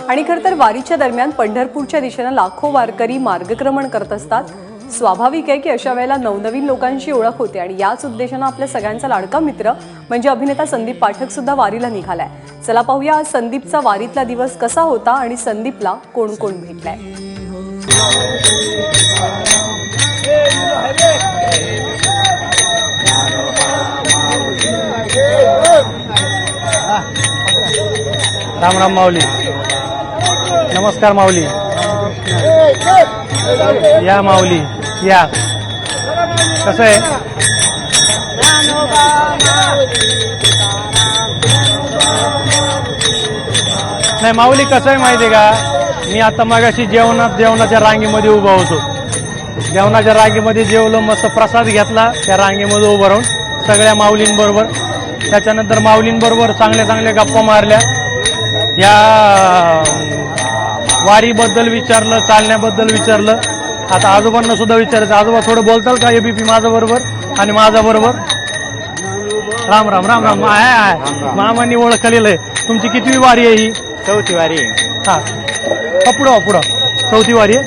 आणि खरं तर वारीच्या दरम्यान पंढरपूरच्या दिशेने लाखो वारकरी मार्गक्रमण करत असतात। स्वाभाविक आहे की अशा वेळेला नवनवीन लोकांची ओळख होते आणि याच उद्देशाने आपल्या सगळ्यांचा लाडका मित्र म्हणजे अभिनेता संदीप पाठक सुद्धा वारीला निघालाय। चला पाहूया आज संदीपचा वारीतला दिवस कसा होता आणि संदीपला कोण कोण भेटलाय। राम राम माऊली, नमस्कार माऊली, या माऊली या। कसं आहे? नाही माऊली, कसं आहे माहिती आहे का, मी आता मगाशी जेवणाच्या रांगेमध्ये उभा होतो। जेवणाच्या रांगेमध्ये जेवलो, मस्त प्रसाद घेतला, त्या रांगेमध्ये उभं राहून सगळ्या माऊलींबरोबर। त्याच्यानंतर माऊलींबरोबर चांगल्या गप्पा मारल्या, या वारीबद्दल विचारलं, चालण्याबद्दल विचारलं। आता आजोबांना सुद्धा विचारायचं, आजोबा थोडं बोलताल का एबीपी माझ्या बरोबर आणि माझ्या बरोबर? राम राम राम राम। मामांनी ओळखलेलं आहे। तुमची कितवी वारी आहे ही? चौथी वारी। हा, पुढं चौथी वारी आहे।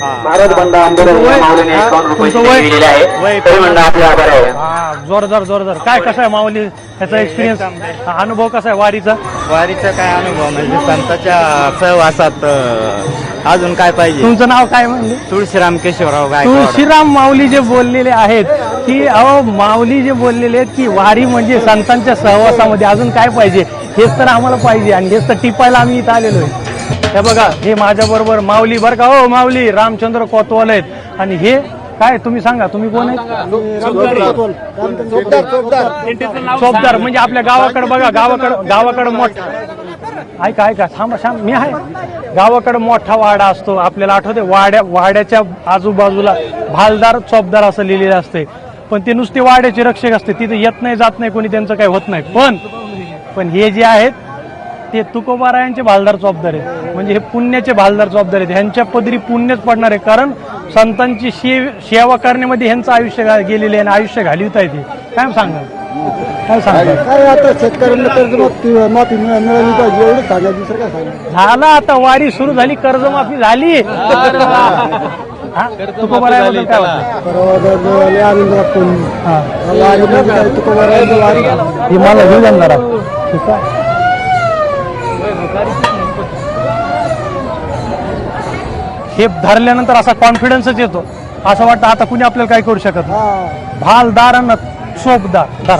जोरदार। काय कसं आहे माऊली, ह्याचा एक्सपिरियन्स, अनुभव कसा आहे वारीचा? वारीचा काय अनुभव म्हणजे संतांच्या सहवासात अजून काय पाहिजे। तुमचं नाव काय म्हणले? तुळशीराम केशवराव गाय। तुळशीराम माऊली जे बोललेले आहेत की माऊली जे बोललेले आहेत की वारी म्हणजे संतांच्या सहवासामध्ये अजून काय पाहिजे, हेच तर आम्हाला पाहिजे आणि हेच तर टिपायला आम्ही इथं आलेलो आहे। हे बघा, हे माझ्या बरोबर माऊली बरं का, हो माऊली रामचंद्र कोतवाल आहेत। आणि हे काय, तुम्ही सांगा तुम्ही कोण आहेत? चोपदार म्हणजे आपल्या गावाकडे बघा, गावाकडे मोठा, ऐका थांबा, मी आहे। गावाकडे मोठा वाडा असतो, आपल्याला आठवते, वाड्याच्या आजूबाजूला भालदार चोपदार असं लिहिलेलं असते, पण ते नुसते वाड्याचे रक्षक असते, तिथे येत नाही जात नाही कोणी, त्यांचं काही होत नाही। पण हे जे आहेत ते तुकोबारायांचे भालदार चोपदार आहेत, म्हणजे हे पुण्याचे भालदार चोपदार आहेत। ह्यांच्या पदरी पुण्यच पडणार आहे, कारण संतांची सेवा करण्यामध्ये ह्यांचं आयुष्य गेलेले आणि आयुष्य घालविता येते। काय सांगाल? काय आता शेतकऱ्यांना कर्जमाफी मिळाली पाहिजे, एवढं सांगायचं, दुसरं काय सांगायचं? झालं, आता वारी सुरू झाली, कर्जमाफी झाली। तुकोबारायाबद्दल काय वाटतं? ही मला घेऊन जाणार ठीक आहे। हे धरल्यानंतर असा कॉन्फिडन्सच येतो, असं वाटतं आता कुणी आपल्याला काय करू शकत नाही। भालदार आणि चोपदार धरा।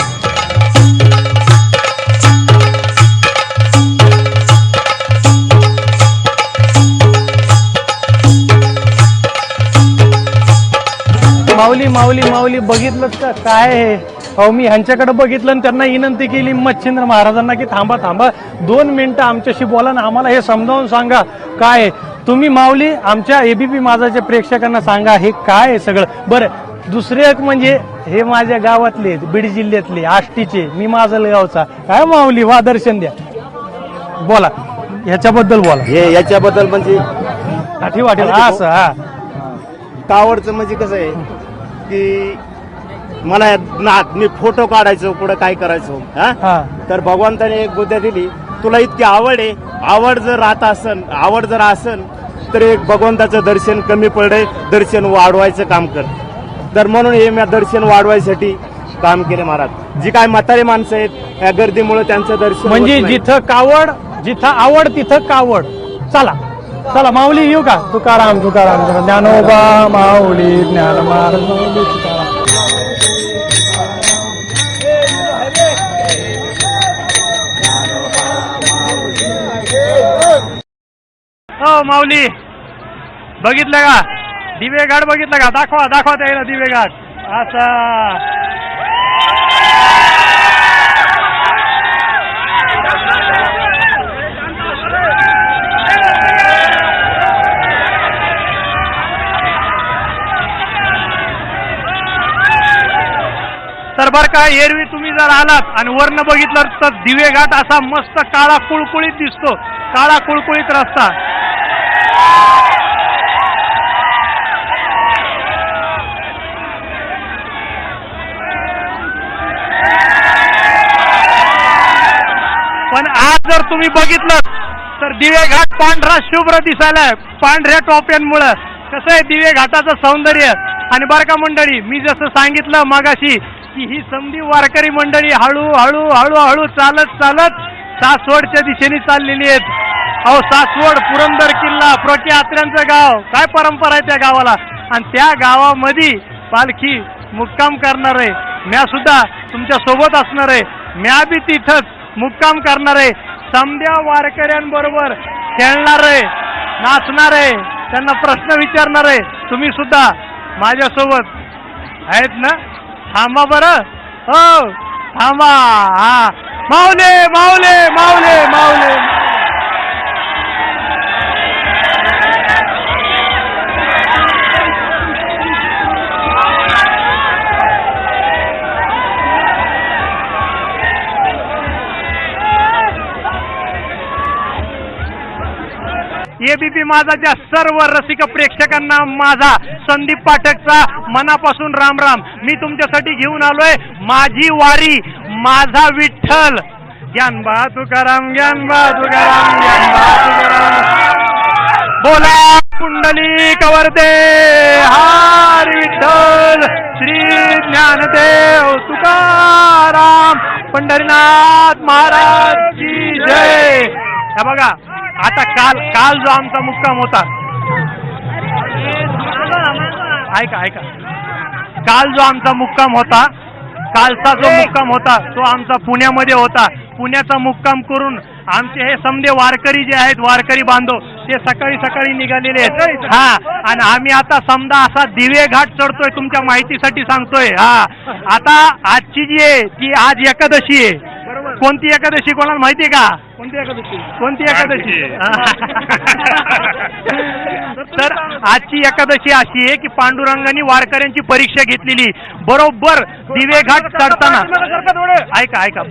माऊली बघितलं का काय आहे? अहो, मी ह्यांच्याकडे बघितलं आणि त्यांना विनंती केली मच्छिंद्र महाराजांना की थांबा 2 मिनिटं आमच्याशी बोला ना, आम्हाला हे समजावून सांगा काय तुम्ही माऊली आमच्या एबीपी माझाच्या प्रेक्षकांना सांगा हे काय आहे सगळं। बरं, दुसरे एक म्हणजे हे माझ्या गावातले, बीड जिल्ह्यातले, आष्टीचे, मी माजलगावचा। काय माऊली, वा दर्शन द्या, बोला ह्याच्याबद्दल बोला। हे याच्याबद्दल म्हणजे वाटेल असं। हा, कावडचं म्हणजे कसं आहे की मला मी फोटो काढायचो, पुढे काय करायचो, तर भगवंताने एक बुद्धी दिली, तुला इतकी आवड आहे, आवड जर असन तर एक भगवंताचं दर्शन कमी पडे, दर्शन वाढवायचं काम कर। तर म्हणून हे मी दर्शन वाढवायसाठी काम केले महाराज। जी काय म्हातारी माणसं आहेत या गर्दीमुळे त्यांचं दर्शन म्हणजे जिथं आवड तिथं कावड। चला माऊली येऊ का? तुकाराम ज्ञानोबा माऊली, ज्ञान महाराज माऊली, तुकाराम। हो माऊली, बघितलं का दिवेघाट? बघितलं का? दाखवा त्याला दिवेघाट असा। तर बरं का, एरवी तुम्ही जर आलात आणि वरनं बघितलं तर दिवेघाट असा मस्त काळा कुळकुळीत दिसतो, काळा कुळकुळीत रस्ता। पण आज जर तुम्ही बघितलं तर दिवेघाट पांढरा शुभ्र दिसायलाय पांढऱ्या टोप्यांमुळं. कसं आहे दिवे घाटाचं सौंदर्य. आणि बरं का मंडळी, मी जसं सांगितलं मगाशी की ही समधी वारकरी मंडळी हळूहळू हळूहळू चालत चालत सासवडच्या दिशेने चाललेली आहेत. अहो सासवड पुरंदर किल्ला प्रति आत्र्यांचं गाव, काय परंपरा आहे त्या गावाला. आणि त्या गावामध्ये पालखी मुक्काम करणार आहे. म्या सुद्धा तुमच्या सोबत असणार आहे. म्या बी तिथंच मुक्काम करणार आहे. समध्या वारकऱ्यांबरोबर खेळणार आहे, नाचणार आहे, त्यांना प्रश्न विचारणार आहे. तुम्ही सुद्धा माझ्यासोबत आहेत ना? थांबा बरं, हो थांबा. हा माऊले माऊले माऊले माऊले. एबीपी माझाच्या सर्व रसिक प्रेक्षकांना माझा संदीप पाठकचा मनापासून राम राम. मी तुमच्यासाठी घेऊन आलोय माझी वारी माझा विठ्ठल. ज्ञानबा तुकाराम ज्ञानबा तुकाराम ज्ञानबा तुकाराम. बोला पुंडलिक वरदे हरी विठ्ठल श्री ज्ञानदेव तुकाराम पंढरीनाथ महाराज की जय. हे बघा आता काल जो आमचा मुक्काम होता, ऐका काल जो आमचा मुक्काम होता, कालचा जो मुक्काम होता तो आमचा पुण्यामध्ये होता. पुण्याचा मुक्काम करून आमचे हे समधे वारकरी जे आहेत, वारकरी बांधव, ते सकाळी सकाळी निघालेले आहेत. हा आणि आम्ही आता समजा असा दिवे घाट चढतोय. तुमच्या माहितीसाठी सांगतोय. हा आता आजची जी आहे ती आज एकादशी आहे. कोणती एकादशी कोणाला माहितीये का? कोणती एकादशी? तर आजची एकादशी अशी आहे की पांडुरंगाने वारकऱ्यांची परीक्षा घेतलेली. बरोबर दिवे घाट चढताना, ऐका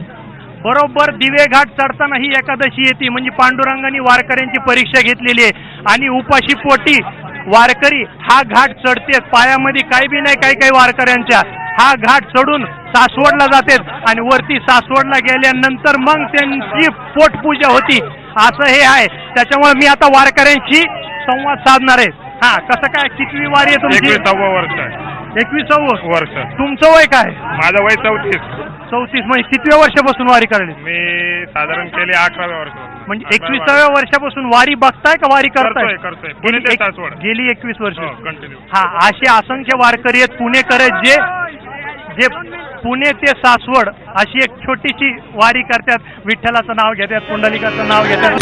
बरोबर दिवे घाट चढताना ही एकादशी येते. म्हणजे पांडुरंगाने वारकऱ्यांची परीक्षा घेतलेली आहे. आणि उपाशी पोटी वारकरी हा घाट चढतेत. पायामध्ये काही बी नाही काही वारकऱ्यांच्या. हा घाट चढून सासवडला जातात आणि वरती सासवडला गेल्यानंतर मग त्यांची पोटपूजा होती. असं हे आहे. त्याच्यामुळे मी आता वारकऱ्यांशी संवाद साधणार आहे. हा कसं काय, कितवी वारी आहे तुमची? 21व वर्ष आहे. 21व वर्ष. तुमचं वय काय? माझं वय 34. 34 म्हणजे कितव्या वर्षापासून वारी करायली? मी साधारण केले 11व्या वर्ष. म्हणजे 21व्या वर्षापासून वारी बघताय का वारी करताय? करतोय. पुणे ते सासवड गेली 21 वर्ष. कंटिन्यू. हा असे असंख्य वारकरी आहेत पुणेकर आहेत जे पुणे ते सासवड अशी एक छोटीशी वारी करतात. विठ्ठलाचं नाव घेतात, पुंडलिकाचं नाव घेतात.